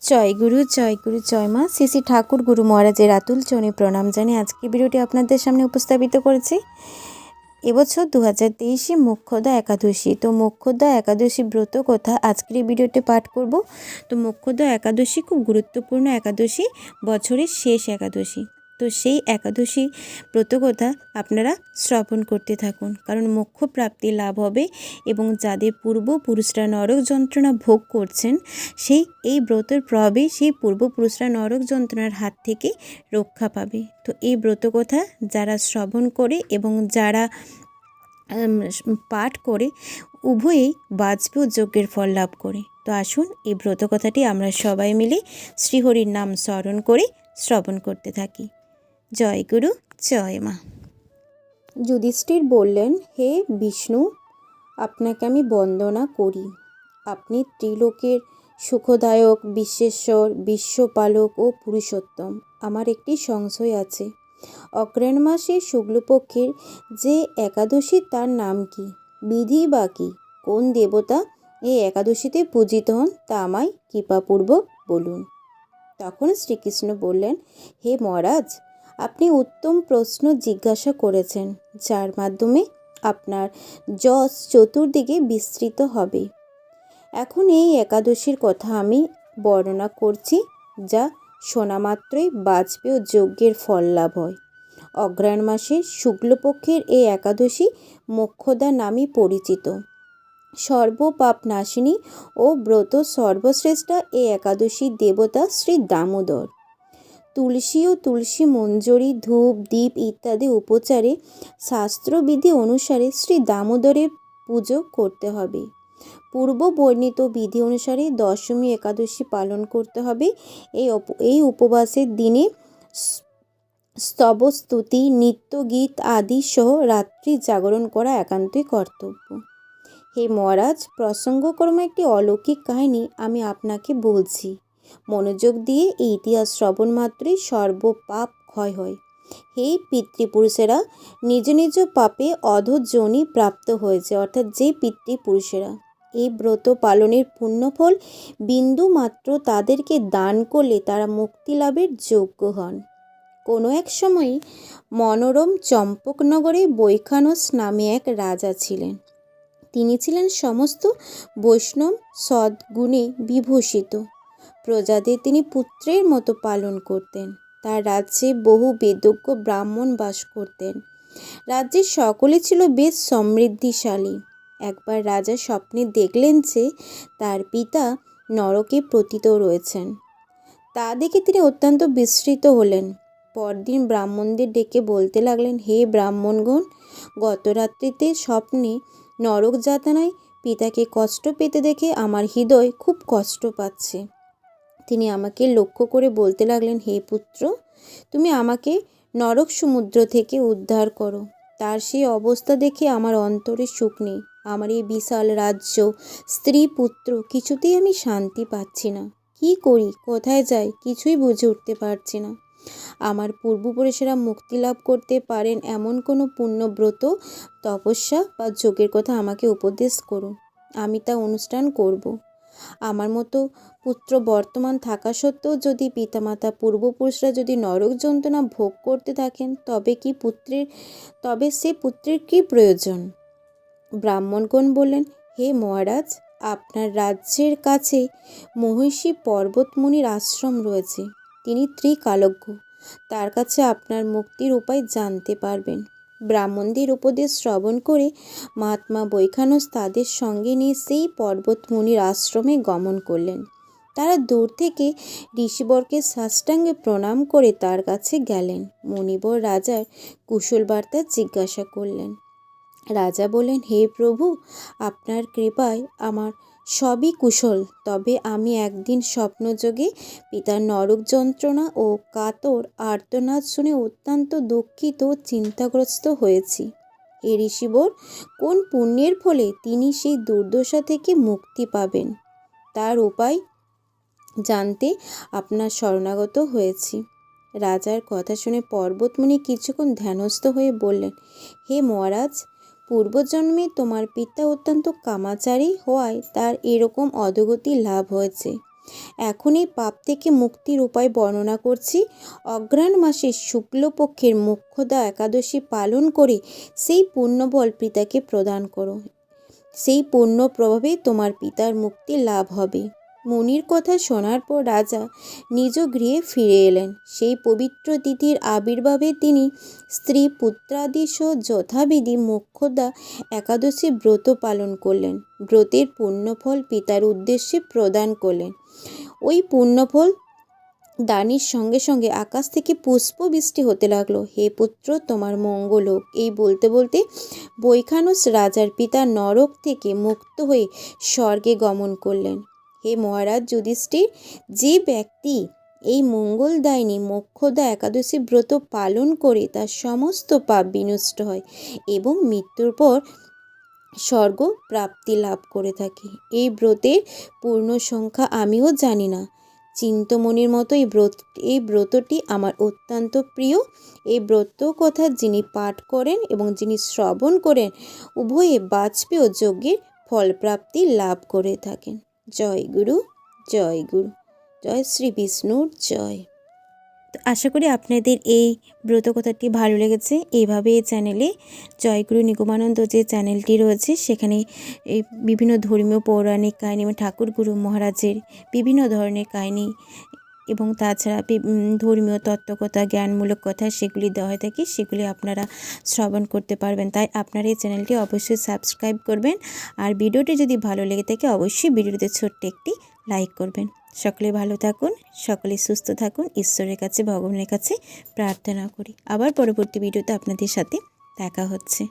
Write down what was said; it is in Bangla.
জয় গুরু জয় মা। শ্রী শ্রী ঠাকুর গুরু মহারাজের আতুল চরণে প্রণাম জানিয়ে আজকে ভিডিওটি আপনাদের সামনে উপস্থাপিত করেছি। এবছর 2023 মোক্ষদা একাদশী। তো মোক্ষদা একাদশী ব্রত কথা আজকের এই ভিডিওতে পাঠ করব। তো মোক্ষদা একাদশী খুব গুরুত্বপূর্ণ একাদশী, বছরের শেষ একাদশী। তো সেই একাদশী ব্রত কথা আপনারা শ্রবণ করতে থাকুন, কারণ মোক্ষ প্রাপ্তি লাভ হবে এবং যাদের পূর্বপুরুষরা নরক যন্ত্রণা ভোগ করছেন এই ব্রতের প্রভাবে সেই পূর্বপুরুষরা নরক যন্ত্রণার হাত থেকে রক্ষা পাবে। তো এই ব্রত কথা যারা শ্রবণ করে এবং যারা পাঠ করে উভয়েই বাজপেয় যজ্ঞের ফল লাভ করে। তো আসুন এই ব্রত কথাটি আমরা সবাই মিলে শ্রীহরির নাম স্মরণ করে শ্রবণ করতে থাকি। জয় গুরু জয় মা। যুধিষ্ঠির বললেন, হে বিষ্ণু, আপনাকে আমি বন্দনা করি। আপনি ত্রিলোকের সুখদায়ক, বিশ্বেশ্বর, বিশ্বপালক ও পুরুষোত্তম। আমার একটি সংশয় আছে। অগ্রহায়ণ মাসে শুক্লপক্ষের যে একাদশী, তার নাম কি? বিধি বা কি? কোন দেবতা এই একাদশীতে পূজিত হন তা আমায় কৃপাপূর্বক বলুন। তখন শ্রীকৃষ্ণ বললেন, হে মহারাজ, আপনি উত্তম প্রশ্ন জিজ্ঞাসা করেছেন, যার মাধ্যমে আপনার যশ চতুর্দিকে বিস্তৃত হবে। এখন এই একাদশীর কথা আমি বর্ণনা করছি, যা শোনা মাত্রই বাজপেয় যজ্ঞের ফল লাভ হয়। অগ্রহায়ণ মাসের শুক্লপক্ষের এই একাদশী মোক্ষদা নামে পরিচিত। সর্বপাপ নাশিনী ও ব্রত সর্বশ্রেষ্ঠা এই একাদশীর দেবতা শ্রী দামোদর। তুলসী ও তুলসী মঞ্জরি, ধূপ, দীপ ইত্যাদি উপচারে শাস্ত্রবিধি অনুসারে শ্রী দামোদরের পুজো করতে হবে। পূর্ব বর্ণিত বিধি অনুসারে দশমী একাদশী পালন করতে হবে। এই উপবাসের দিনে স্তবস্তুতি, নৃত্যগীত আদি সহ রাত্রি জাগরণ করা একান্তই কর্তব্য। হে মহারাজ, প্রসঙ্গক্রমে একটি অলৌকিক কাহিনী আমি আপনাকে বলছি। মনোযোগ দিয়ে এই ইতিহাস শ্রবণ মাত্রই সর্বপাপ ক্ষয় হয়। হে পিতৃপুরুষেরা, নিজ নিজ পাপে অধোযোনি প্রাপ্ত হয়েছে, অর্থাৎ যে পিতৃপুরুষেরা এই ব্রত পালনের পুণ্যফল বিন্দু মাত্র তাদেরকে দান করলে তারা মুক্তি লাভের যোগ্য হন। কোনো এক সময় মনোরম চম্পকনগরে বৈখানস নামে এক রাজা ছিলেন। তিনি ছিলেন সমস্ত বৈষ্ণব সদ্গুণে বিভূষিত। প্রজাদের তিনি পুত্রের মতো পালন করতেন। তার রাজ্যে বহু বেদজ্ঞ ব্রাহ্মণ বাস করতেন। রাজ্যের সকলে ছিল বেশ সমৃদ্ধিশালী। একবার রাজা স্বপ্নে দেখলেন যে তার পিতা নরকে পতিত রয়েছেন। তা দেখে তিনি অত্যন্ত বিস্মিত হলেন। পরদিন ব্রাহ্মণদের ডেকে বলতে লাগলেন, হে ব্রাহ্মণগণ, গত রাত্রিতে স্বপ্নে নরক যাতনায় পিতাকে কষ্ট পেতে দেখে আমার হৃদয় খুব কষ্ট পাচ্ছে। তিনি আমাকে লক্ষ্য করে বলতে লাগলেন, হে পুত্র, তুমি আমাকে নরক সমুদ্র থেকে উদ্ধার করো। তার সেই অবস্থা দেখে আমার অন্তরে সুখ নেই। আমার এই বিশাল রাজ্য, স্ত্রী, পুত্র, কিছুতেই আমি শান্তি পাচ্ছি না। কি করি, কোথায় যাই, কিছুই বুঝে উঠতে পারছি না। আমার পূর্বপুরুষেরা মুক্তি লাভ করতে পারেন এমন কোনো পুণ্যব্রত, তপস্যা বা যোগের কথা আমাকে উপদেশ করুন। আমি তা অনুষ্ঠান করব। আমার মতো পুত্র বর্তমান থাকা সত্ত্বেও যদি পিতামাতা পূর্বপুরুষরা যদি নরক যন্ত্রণা ভোগ করতে থাকেন, তবে সে পুত্রের কি প্রয়োজন? ব্রাহ্মণগণ বললেন, হে মহারাজ, আপনার রাজ্যের কাছে মহিষী পর্বতমুনির আশ্রম রয়েছে। তিনি ত্রিকালজ্ঞ। তার কাছে আপনার মুক্তির উপায় জানতে পারবেন। ব্রাহ্মণদের উপদেশ শ্রবণ করে মহাত্মা বৈখানস তাদের সঙ্গে নিয়ে সেই পর্বতমুনির আশ্রমে গমন করলেন। তারা দূর থেকে ঋষিবরকে সাষ্টাঙ্গে প্রণাম করে তার কাছে গেলেন। মুনিবর রাজার কুশল বার্তা জিজ্ঞাসা করলেন। রাজা বললেন, হে প্রভু, আপনার কৃপায় আমার সবই কুশল। তবে আমি একদিন স্বপ্নযোগে পিতার নরক যন্ত্রণা ও কাতর আর্তনাদ শুনে অত্যন্ত দুঃখিত ও চিন্তাগ্রস্ত হয়েছি। হে ঋষিবর, কোন পুণ্যের ফলে তিনি সেই দুর্দশা থেকে মুক্তি পাবেন, তার উপায় জানতে আপনার শরণাগত হয়েছি। রাজার কথা শুনে পর্বতমুনি কিছুক্ষণ ধ্যানস্থ হয়ে বললেন, হে মহারাজ, পূর্বজন্মে তোমার পিতা অত্যন্ত কামাচারী হওয়ায় তার এরকম অধোগতি লাভ হয়েছে। এখন এই পাপ থেকে মুক্তির উপায় বর্ণনা করছি। অঘ্রাণ মাসের শুক্লপক্ষের মোক্ষদা একাদশী পালন করে সেই পুণ্যবল পিতাকে প্রদান করো। সেই পুণ্য প্রভাবে তোমার পিতার মুক্তি লাভ হবে। মুনির কথা শোনার পর রাজা নিজ গৃহে ফিরে এলেন। সেই পবিত্র তিথির আবির্ভাবে তিনি স্ত্রী পুত্রাদি সহ যথাবিধি মোক্ষদা একাদশী ব্রত পালন করলেন। ব্রতের পুণ্যফল পিতার উদ্দেশ্যে প্রদান করলেন। ওই পুণ্যফল দানের সঙ্গে সঙ্গে আকাশ থেকে পুষ্প বৃষ্টি হতে লাগলো। হে পুত্র, তোমার মঙ্গল হোক। এই বলতে বলতে বৈখানস রাজার পিতা নরক থেকে মুক্ত হয়ে স্বর্গে গমন করলেন। হে মহারাজ যুধিষ্ঠির, যে ব্যক্তি এই মঙ্গলদায়িনী মোক্ষদা একাদশী ব্রত পালন করে তার সমস্ত পাপ বিনষ্ট হয় এবং মৃত্যুর পর স্বর্গ প্রাপ্তি লাভ করে থাকে। এই ব্রতের পূর্ণ সংখ্যা আমিও জানি না। চিন্তমণির মতো এই ব্রতটি আমার অত্যন্ত প্রিয়। এই ব্রত কথা যিনি পাঠ করেন এবং যিনি শ্রবণ করেন উভয়ে বাজপেয় যজ্ঞের ফলপ্রাপ্তি লাভ করে থাকেন। জয় গুরু, জয় গুরু, জয় শ্রী বিষ্ণুর জয়। তো আশা করি আপনাদের এই ব্রত কথাটি ভালো লেগেছে। এইভাবে এই চ্যানেলে জয়গুরু নিগমানন্দ যে চ্যানেলটি রয়েছে সেখানে এই বিভিন্ন ধর্মীয় পৌরাণিক কাহিনী এবং ঠাকুর গুরু মহারাজের বিভিন্ন ধরনের কাহিনী এবং তাছাড়া ধর্মীয় তত্ত্বকথা, জ্ঞানমূলক কথা সেগুলি দেওয়া হয়ে থাকে, সেগুলি আপনারা শ্রবণ করতে পারবেন। তাই আপনারা এই চ্যানেলটি অবশ্যই সাবস্ক্রাইব করবেন। আর ভিডিওটি যদি ভালো লেগে থাকে অবশ্যই ভিডিওতে ছোট্ট একটি লাইক করবেন। সকলে ভালো থাকুন, সকলে সুস্থ থাকুন, ঈশ্বরের কাছে ভগবানের কাছে প্রার্থনা করি। আবার পরবর্তী ভিডিওতে আপনাদের সাথে দেখা হচ্ছে।